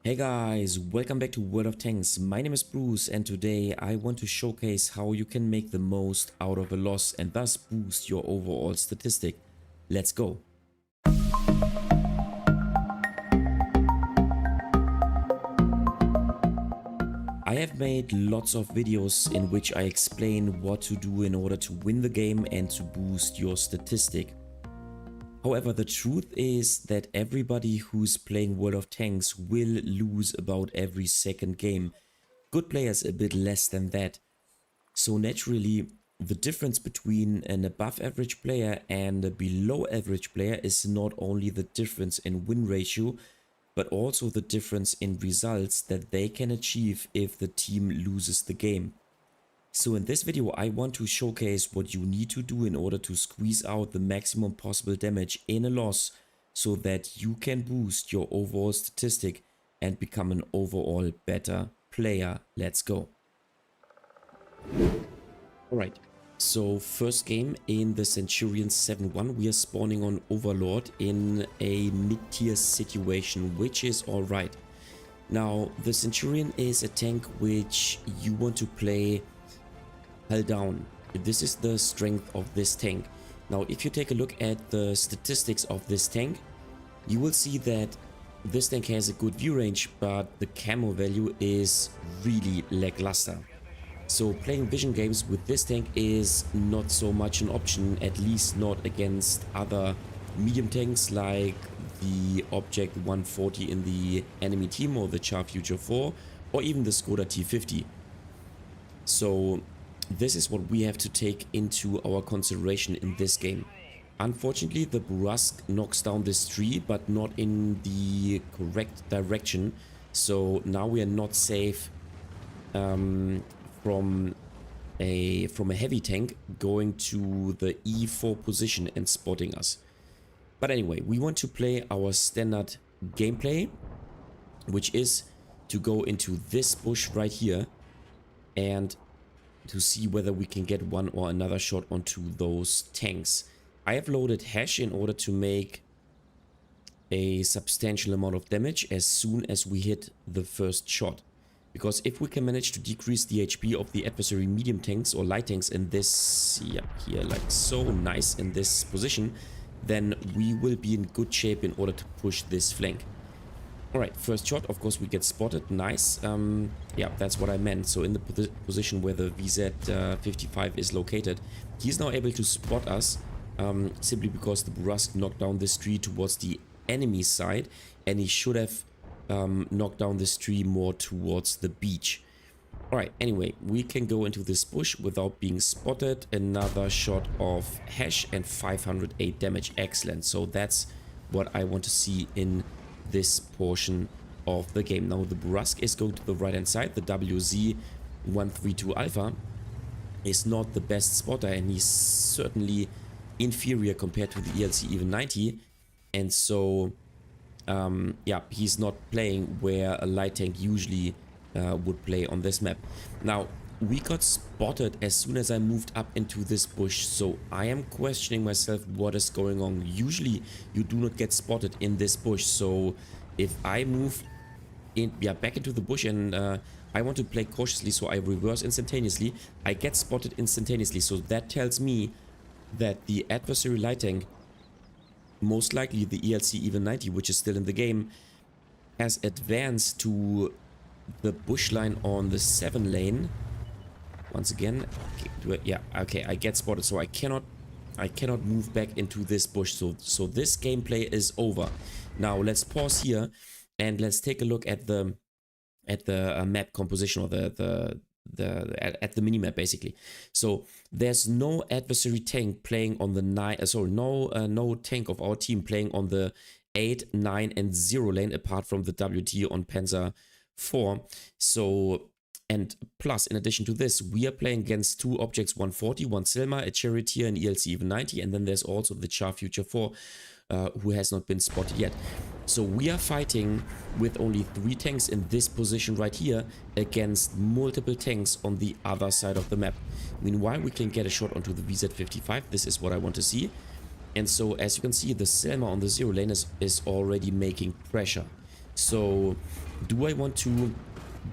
Hey guys, welcome back to World of Tanks. My name is Bruce and today I want to showcase how you can make the most out of a loss and thus boost your overall statistic. Let's go. I have made lots of videos in which I explain what to do in order to win the game and to boost your statistic. However, the truth is that everybody who's playing World of Tanks will lose about every second game. Good players a bit less than that. So naturally, the difference between an above average player and a below average player is not only the difference in win ratio, but also the difference in results that they can achieve if the team loses the game. So in this video I want to showcase what you need to do in order to squeeze out the maximum possible damage in a loss so that you can boost your overall statistic and become an overall better player. Let's go. Alright, so first game in the Centurion 7-1, we are spawning on Overlord in a mid-tier situation, which is alright. Now, the Centurion is a tank which you want to play held down. This is the strength of this tank. Now, if you take a look at the statistics of this tank, you will see that this tank has a good view range, but the camo value is really lackluster. So playing vision games with this tank is not so much an option, at least not against other medium tanks like the Object 140 in the enemy team or the Char Future 4 or even the Skoda T50. So this is what we have to take into our consideration in this game. Unfortunately, the Brusque knocks down this tree, but not in the correct direction. So now we are not safe from a heavy tank going to the E4 position and spotting us. But anyway, we want to play our standard gameplay, which is to go into this bush right here and to see whether we can get one or another shot onto those tanks. I have loaded hash in order to make a substantial amount of damage as soon as we hit the first shot. Because if we can manage to decrease the HP of the adversary medium tanks or light tanks in this, here like so, nice, in this position, then we will be in good shape in order to push this flank. Alright, first shot, of course we get spotted, nice. Yeah, that's what I meant. So in the position where the VZ55 is located, he's now able to spot us simply because the Brusque knocked down this tree towards the enemy side, and he should have knocked down this tree more towards the beach. Alright, anyway, we can go into this bush without being spotted. Another shot of hash and 508 damage, excellent. So that's what I want to see in this portion of the game. Now the Brusque is going to the right hand side. The WZ132 Alpha is not the best spotter, and he's certainly inferior compared to the ELC even 90, and so yeah, he's not playing where a light tank usually would play on this map. Now we got spotted as soon as I moved up into this bush, so I am questioning myself what is going on. Usually you do not get spotted in this bush, so if I move in, back into the bush and I want to play cautiously, so I reverse instantaneously, I get spotted instantaneously. So that tells me that the adversary light tank, most likely the ELC even 90, which is still in the game, has advanced to the bush line on the 7 lane. Once again, yeah, okay, I get spotted, so I cannot move back into this bush. So this gameplay is over. Now let's pause here and let's take a look at the map composition, or at the minimap basically. So there's no adversary tank playing on the 9. No tank of our team playing on the 8, 9, and 0 lane apart from the WT on Panzer 4. So. And plus, in addition to this, we are playing against 2 objects 140, 1 Selma, a Charioteer, and ELC even 90, and then there's also the Char Future 4, who has not been spotted yet. So we are fighting with only 3 tanks in this position right here against multiple tanks on the other side of the map. Meanwhile, we can get a shot onto the VZ55. This is what I want to see. And so, as you can see, the Selma on the 0 lane is already making pressure. So do I want to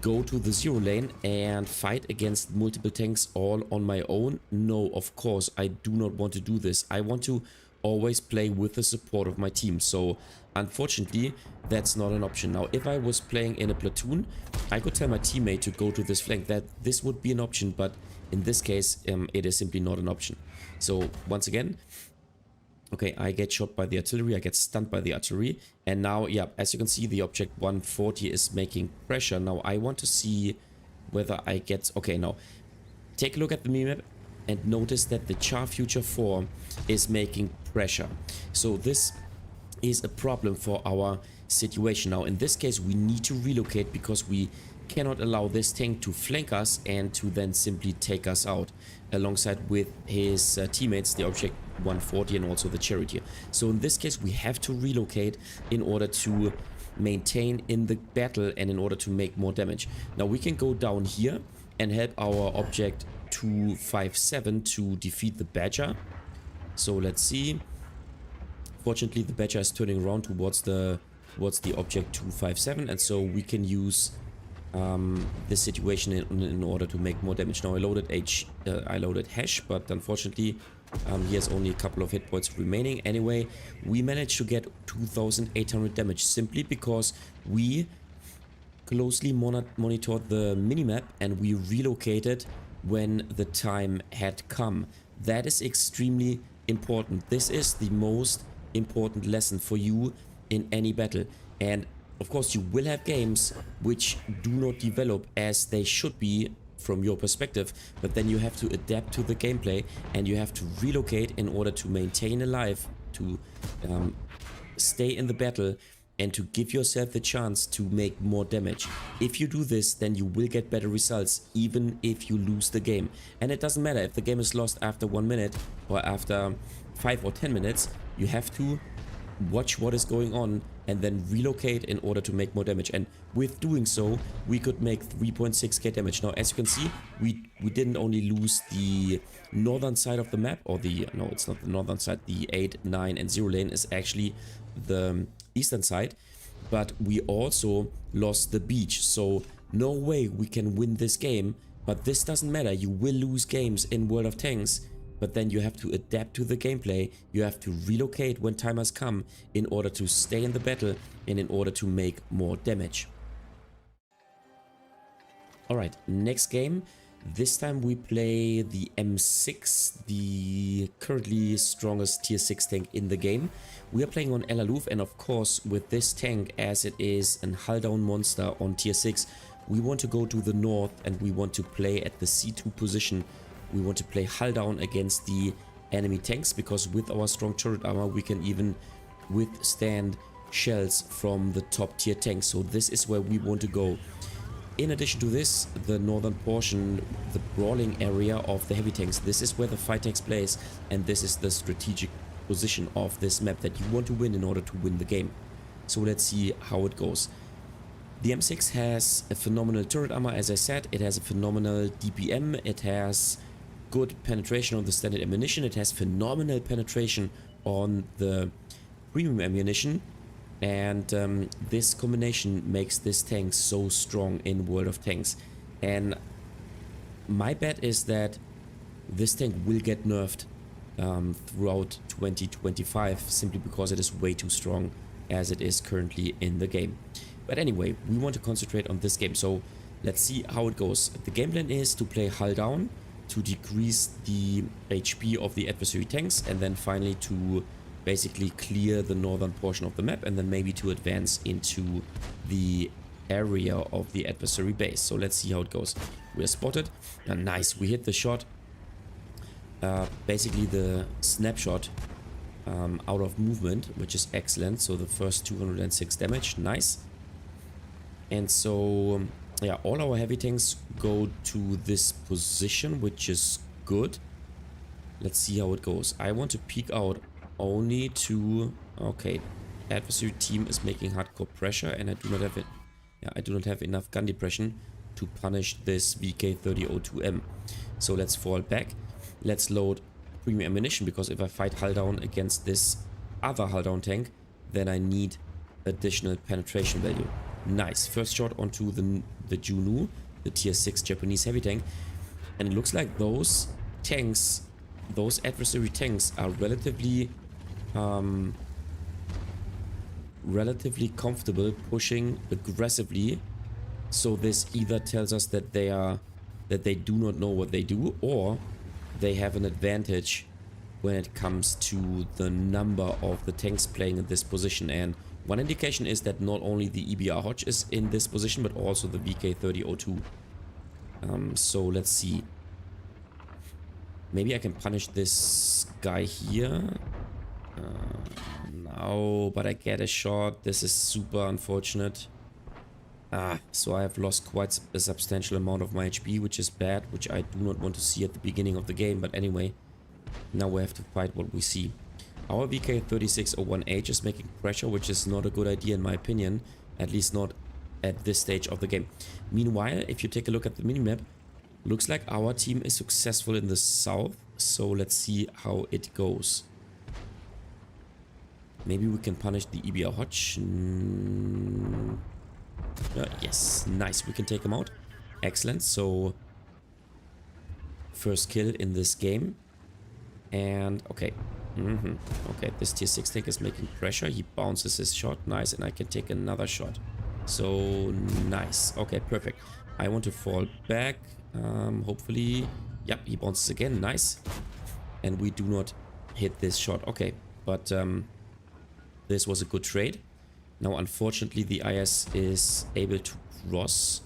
go to the 0 lane and fight against multiple tanks all on my own? No, of course, I do not want to do this. I want to always play with the support of my team. So unfortunately, that's not an option. Now, if I was playing in a platoon, I could tell my teammate to go to this flank. That this would be an option, but in this case, it is simply not an option. So once again, okay, I get shot by the artillery, I get stunned by the artillery, and now, yeah, as you can see, the object 140 is making pressure. Now, I want to see whether I get... Okay, now, take a look at the minimap and notice that the Char Future 4 is making pressure. So this is a problem for our situation. Now, in this case, we need to relocate because we cannot allow this tank to flank us and to then simply take us out alongside with his teammates, the object 140 and also the Charioteer. So in this case, we have to relocate in order to maintain in the battle and in order to make more damage. Now we can go down here and help our object 257 to defeat the Badger. So let's see. Fortunately, the Badger is turning around towards the object 257, and so we can use this situation in order to make more damage. Now I loaded Hash, but unfortunately he has only a couple of hit points remaining. Anyway, we managed to get 2,800 damage simply because we closely monitored the minimap and we relocated when the time had come. That is extremely important. This is the most important lesson for you in any battle. And of course, you will have games which do not develop as they should be from your perspective, but then you have to adapt to the gameplay and you have to relocate in order to maintain alive, to stay in the battle and to give yourself the chance to make more damage. If you do this, then you will get better results even if you lose the game. And it doesn't matter if the game is lost after 1 minute or after 5 or 10 minutes, you have to watch what is going on and then relocate in order to make more damage. And with doing so, we could make 3.6k damage. Now, as you can see, we didn't only lose the northern side of the map, or no, it's not the northern side. The 8, 9 and 0 lane is actually the eastern side, but we also lost the beach. So no way we can win this game, but this doesn't matter. You will lose games in World of Tanks, but then you have to adapt to the gameplay. You have to relocate when time has come in order to stay in the battle and in order to make more damage. Alright, next game. This time we play the M6, the currently strongest tier 6 tank in the game. We are playing on El Aluf, and of course with this tank, as it is an hull down monster on tier 6, we want to go to the north and we want to play at the C2 position. We want to play hull down against the enemy tanks, because with our strong turret armor we can even withstand shells from the top tier tanks. So this is where we want to go. In addition to this, the northern portion, the brawling area of the heavy tanks, this is where the fight takes place, and this is the strategic position of this map that you want to win in order to win the game. So let's see how it goes. The M6 has a phenomenal turret armor, as I said. It has a phenomenal DPM. It has good penetration on the standard ammunition. It has phenomenal penetration on the premium ammunition. And this combination makes this tank so strong in World of Tanks. And my bet is that this tank will get nerfed throughout 2025, simply because it is way too strong as it is currently in the game. But anyway, we want to concentrate on this game, so let's see how it goes. The game plan is to play hull down, to decrease the HP of the adversary tanks, and then finally to basically clear the northern portion of the map, and then maybe to advance into the area of the adversary base. So let's see how it goes. We are spotted. Nice, we hit the shot. Basically the snapshot out of movement, which is excellent. So the first 206 damage, nice. And so yeah, all our heavy tanks go to this position, which is good. Let's see how it goes. I want to peek out only to... Okay, adversary team is making hardcore pressure, and I do not have it. Yeah, I do not have enough gun depression to punish this VK3002M. So let's fall back. Let's load premium ammunition, because if I fight hull down against this other hull down tank, then I need additional penetration value. Nice. First shot onto the Juno, the tier 6 Japanese heavy tank. And it looks like those tanks, those adversary tanks are relatively comfortable pushing aggressively. So this either tells us that they do not know what they do, or they have an advantage when it comes to the number of the tanks playing in this position. And one indication is that not only the oooBRUCEooo is in this position, but also the VK3002. So let's see. Maybe I can punish this guy here. No, but I get a shot. This is super unfortunate. So I have lost quite a substantial amount of my HP, which is bad, which I do not want to see at the beginning of the game. But anyway, now we have to fight what we see. Our VK3601H is making pressure, which is not a good idea in my opinion, at least not at this stage of the game. Meanwhile, if you take a look at the minimap, looks like our team is successful in the south, so let's see how it goes. Maybe we can punish the oooBRUCEooo. Yes, nice, we can take him out. Excellent, so first kill in this game. And okay. Okay, this tier 6 tank is making pressure. He bounces his shot. Nice, and I can take another shot. So nice. Okay, perfect. I want to fall back. Hopefully. Yep, he bounces again. Nice. And we do not hit this shot. Okay, but this was a good trade. Now, unfortunately, the IS is able to cross.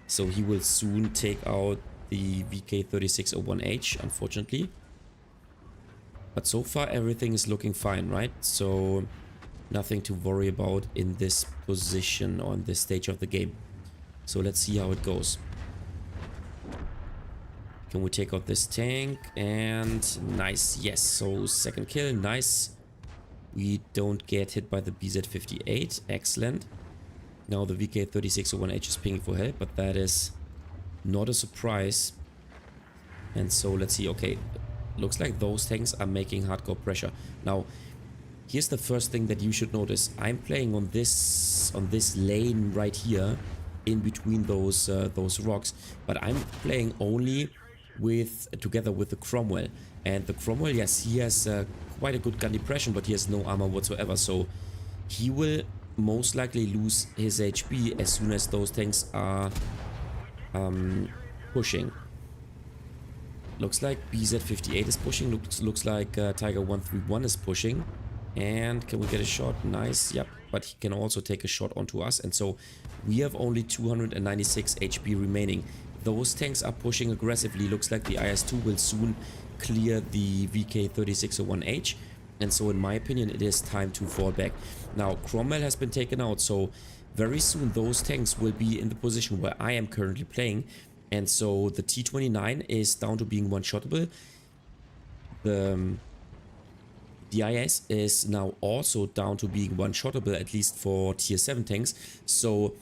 So he will soon take out the VK3601H, unfortunately. But so far everything is looking fine, right? So nothing to worry about in this position or in this stage of the game. So let's see how it goes. Can we take out this tank? And nice, yes. So second kill, nice. We don't get hit by the BZ58, excellent. Now the VK3601H is pinging for help, but that is not a surprise. And so let's see, okay. Looks like those tanks are making hardcore pressure. Now, here's the first thing that you should notice. I'm playing on this lane right here, in between those rocks, but I'm playing only together with the Cromwell. And the Cromwell, yes, he has quite a good gun depression, but he has no armor whatsoever. So he will most likely lose his HP as soon as those tanks are pushing. Looks like BZ58 is pushing. Looks like Tiger 131 is pushing. And can we get a shot? Nice. Yep. But he can also take a shot onto us. And so we have only 296 HP remaining. Those tanks are pushing aggressively. Looks like the IS-2 will soon clear the VK3601H. And so in my opinion, it is time to fall back. Now, Cromwell has been taken out. So very soon those tanks will be in the position where I am currently playing. And so the T29 is down to being one-shottable. The IS is now also down to being one-shottable, at least for tier 7 tanks. So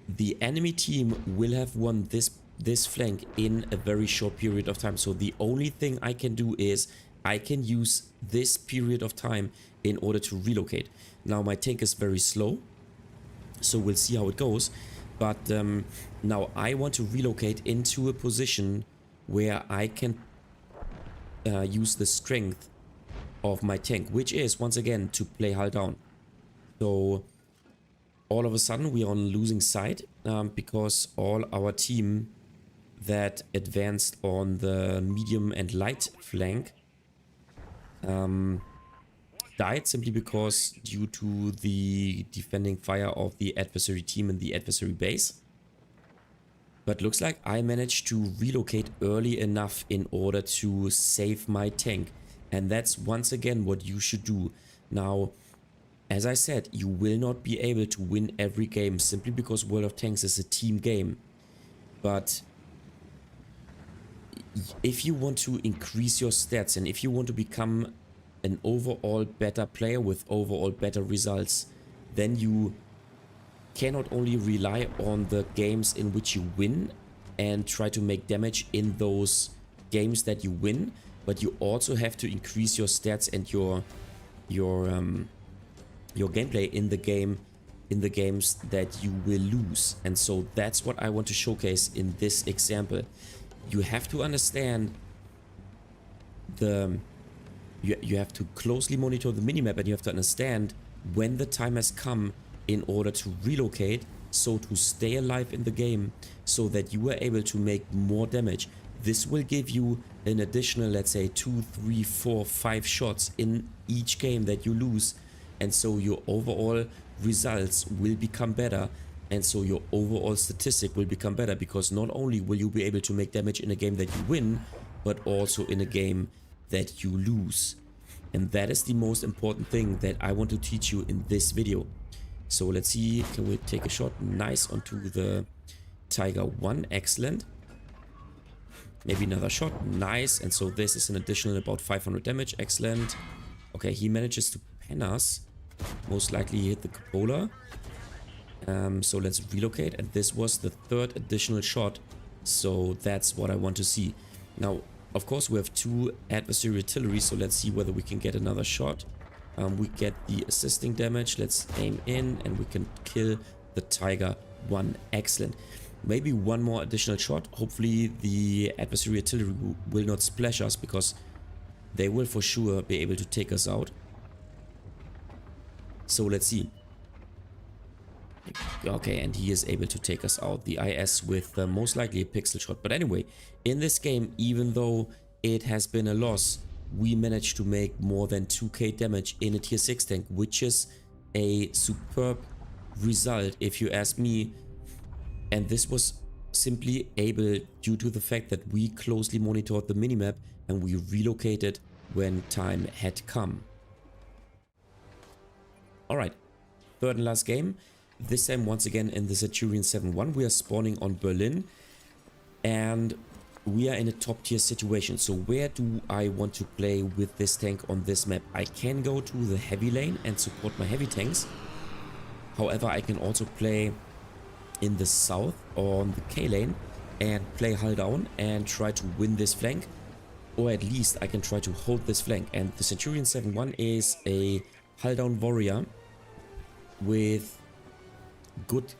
the enemy team will have won this flank in a very short period of time. So the only thing I can do is I can use this period of time in order to relocate. Now my tank is very slow, so we'll see how it goes. But now I want to relocate into a position where I can use the strength of my tank, which is once again to play hull down. So all of a sudden we are on losing side because all our team that advanced on the medium and light flank died simply because due to the defending fire of the adversary team in the adversary base. But looks like I managed to relocate early enough in order to save my tank. And that's once again what you should do. Now, as I said, you will not be able to win every game simply because World of Tanks is a team game. But if you want to increase your stats and if you want to become an overall better player with overall better results, then you cannot only rely on the games in which you win and try to make damage in those games that you win, but you also have to increase your stats and your your gameplay in the game, in the games that you will lose. And so that's what I want to showcase in this example. You have to understand the you have to closely monitor the minimap, and you have to understand when the time has come in order to relocate, so to stay alive in the game, so that you are able to make more damage. This will give you an additional, let's say, 2, 3, 4, 5 shots in each game that you lose, and so your overall results will become better, and so your overall statistic will become better, because not only will you be able to make damage in a game that you win, but also in a game that you lose. And that is the most important thing that I want to teach you in this video. So let's see, can we take a shot? Nice, onto the Tiger 1, excellent. Maybe another shot, nice. And so this is an additional about 500 damage, excellent. Okay, he manages to pen us. Most likely he hit the cupola. So let's relocate, and this was the third additional shot. So that's what I want to see. Now, of course, we have 2 adversary artillery, so let's see whether we can get another shot. We get the assisting damage. Let's aim in, and we can kill the Tiger 1. Excellent. Maybe one more additional shot. Hopefully the adversary artillery will not splash us, because they will for sure be able to take us out. So let's see. Okay, and he is able to take us out. The IS with most likely a pixel shot. But anyway, in this game, even though it has been a loss, we managed to make more than 2k damage in a tier 6 tank, which is a superb result if you ask me. And this was simply able due to the fact that we closely monitored the minimap and we relocated when time had come. Alright, third and last game. This time once again in the Centurion 7-1. We are spawning on Berlin and we are in a top tier situation. So where do I want to play with this tank on this map? I can go to the heavy lane and support my heavy tanks. However, I can also play in the south on the K lane and play hull down and try to win this flank, or at least I can try to hold this flank. And the Centurion 7-1 is a hull down warrior with good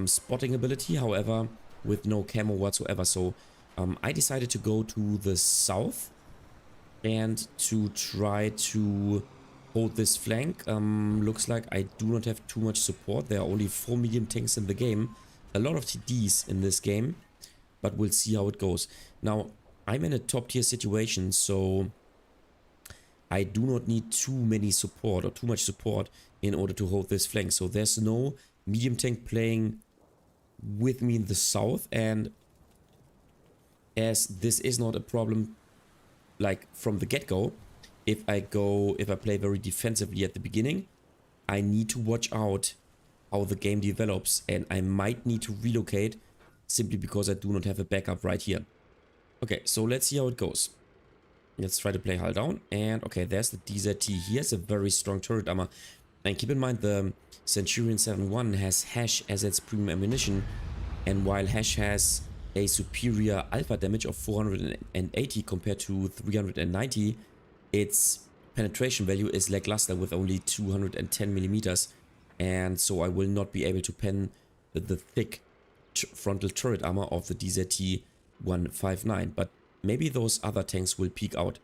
spotting ability, however with no camo whatsoever. So I decided to go to the south and to try to hold this flank. Looks like I do not have too much support. There are only 4 medium tanks in the game, a lot of TDs in this game, but we'll see how it goes. Now I'm in a top tier situation, so I do not need too many support or too much support in order to hold this flank. So there's no medium tank playing with me in the south, and as this is not a problem like from the get-go, if I play very defensively at the beginning, I need to watch out how the game develops, and I might need to relocate simply because I do not have a backup right here. Okay, so let's see how it goes. Let's try to play hull down, and okay, there's the DZT. He has a very strong turret armor. And keep in mind, the Centurion 7-1 has Hash as its premium ammunition, and while Hash has a superior alpha damage of 480 compared to 390, its penetration value is lackluster with only 210 millimeters, and so I will not be able to pen the thick frontal turret armor of the DZT 159, but maybe those other tanks will peek out.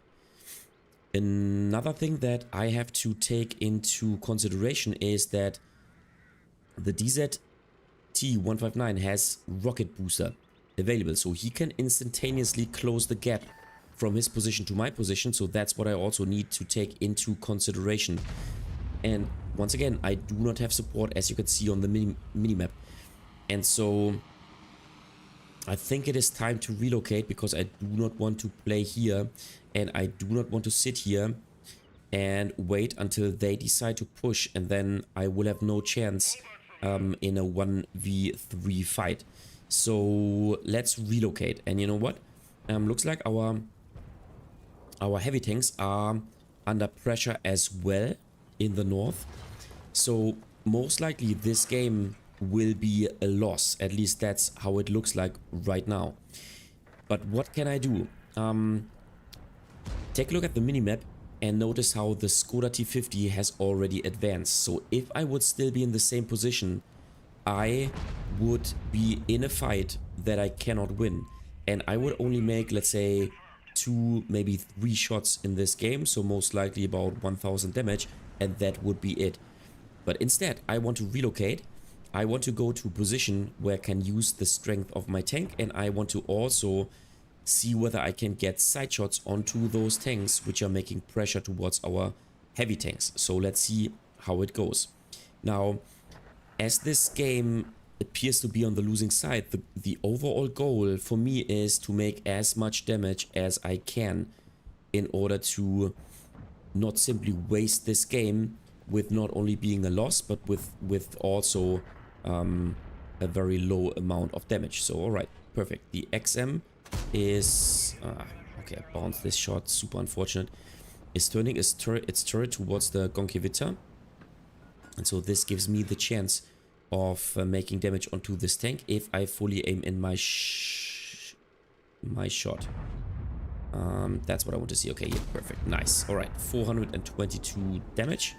Another thing that I have to take into consideration is that the DZT-159 has rocket booster available, so he can instantaneously close the gap from his position to my position. So that's what I also need to take into consideration. And once again, I do not have support, as you can see on the minimap, and so I think it is time to relocate, because I do not want to play here, and I do not want to sit here and wait until they decide to push, and then I will have no chance in a 1v3 fight. So let's relocate. And you know what? Looks like our heavy tanks are under pressure as well in the north. So most likely this game will be a loss. At least that's how it looks like right now. But what can I do? Take a look at the minimap. And notice how the Skoda T50 has already advanced. So if I would still be in the same position, I would be in a fight that I cannot win. And I would only make, let's say, 2, maybe 3 shots in this game. So most likely about 1000 damage. And that would be it. But instead, I want to relocate. I want to go to a position where I can use the strength of my tank. And I want to also see whether I can get side shots onto those tanks which are making pressure towards our heavy tanks. So let's see how it goes. Now, as this game appears to be on the losing side, the overall goal for me is to make as much damage as I can in order to not simply waste this game with not only being a loss, but with also a very low amount of damage. So alright, perfect. The XM is okay, I bounced this shot, super unfortunate. Is turning its turret towards the Gonkevita, and so this gives me the chance of making damage onto this tank if I fully aim in my shot. That's what I want to see. Okay, yeah, perfect, nice. All right, 422 damage.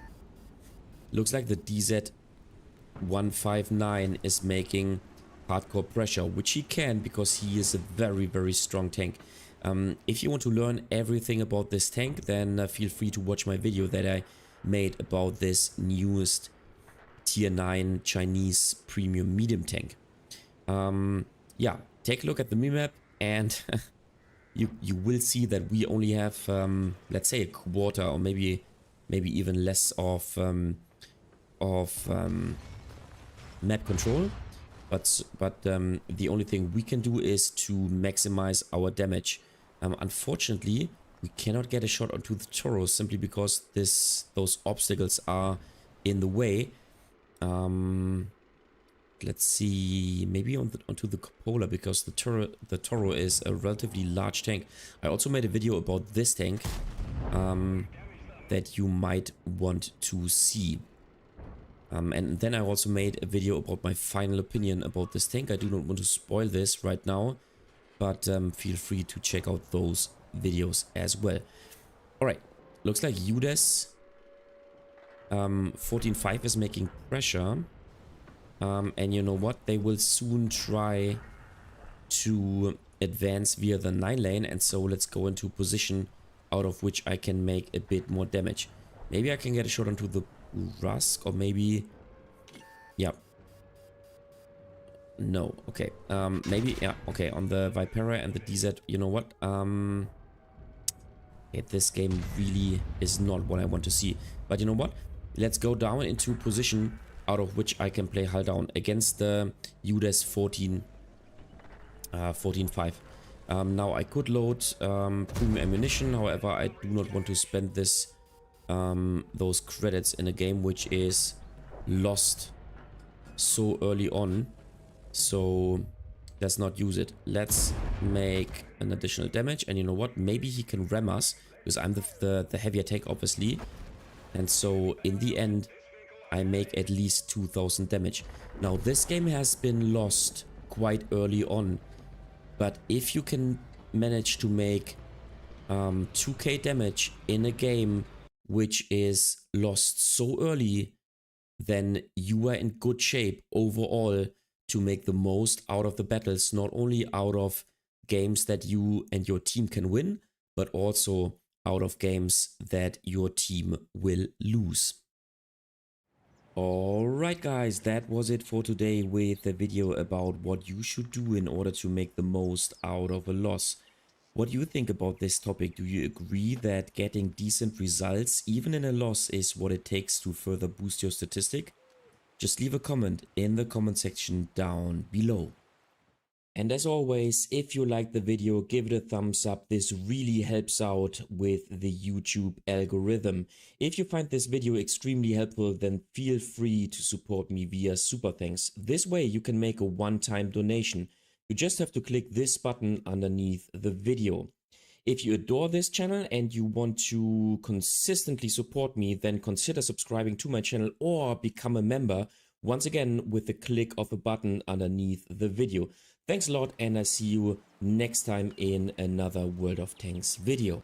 Looks like the DZ159 is making hardcore pressure, which he can because he is a very, very strong tank. If you want to learn everything about this tank, then feel free to watch my video that I made about this newest tier 9 Chinese premium medium tank. Yeah, take a look at the minimap and you will see that we only have let's say a quarter or maybe even less of map control. But the only thing we can do is to maximize our damage. Unfortunately, we cannot get a shot onto the Toro simply because those obstacles are in the way. Let's see, maybe onto the cupola, because the Toro is a relatively large tank. I also made a video about this tank that you might want to see. And then I also made a video about my final opinion about this tank. I do not want to spoil this right now, but feel free to check out those videos as well. Alright, looks like UDES 14.5 is making pressure. And you know what? They will soon try to advance via the 9 lane. And so let's go into a position out of which I can make a bit more damage. Maybe I can get a shot onto the Rusk, or maybe, yeah, no, okay, maybe, yeah, okay, on the Vipera and the DZ, you know what, this game really is not what I want to see, but you know what, let's go down into a position out of which I can play hull down against the UDES 14.5. Now I could load premium ammunition, however I do not want to spend this those credits in a game which is lost so early on, so let's not use it. Let's make an additional damage, and you know what, maybe he can ram us because I'm the heavier tank obviously, and so in the end I make at least 2000 damage. Now this game has been lost quite early on, but if you can manage to make 2k damage in a game which is lost so early, then you are in good shape overall to make the most out of the battles, not only out of games that you and your team can win, but also out of games that your team will lose. Alright guys, that was it for today with the video about what you should do in order to make the most out of a loss. What do you think about this topic? Do you agree that getting decent results even in a loss is what it takes to further boost your statistic? Just leave a comment in the comment section down below. And as always, if you liked the video, give it a thumbs up. This really helps out with the YouTube algorithm. If you find this video extremely helpful, then feel free to support me via Super Thanks. This way you can make a one-time donation. You just have to click this button underneath the video. If you adore this channel and you want to consistently support me, then consider subscribing to my channel or become a member, once again with the click of a button underneath the video. Thanks a lot, and I see you next time in another World of Tanks video.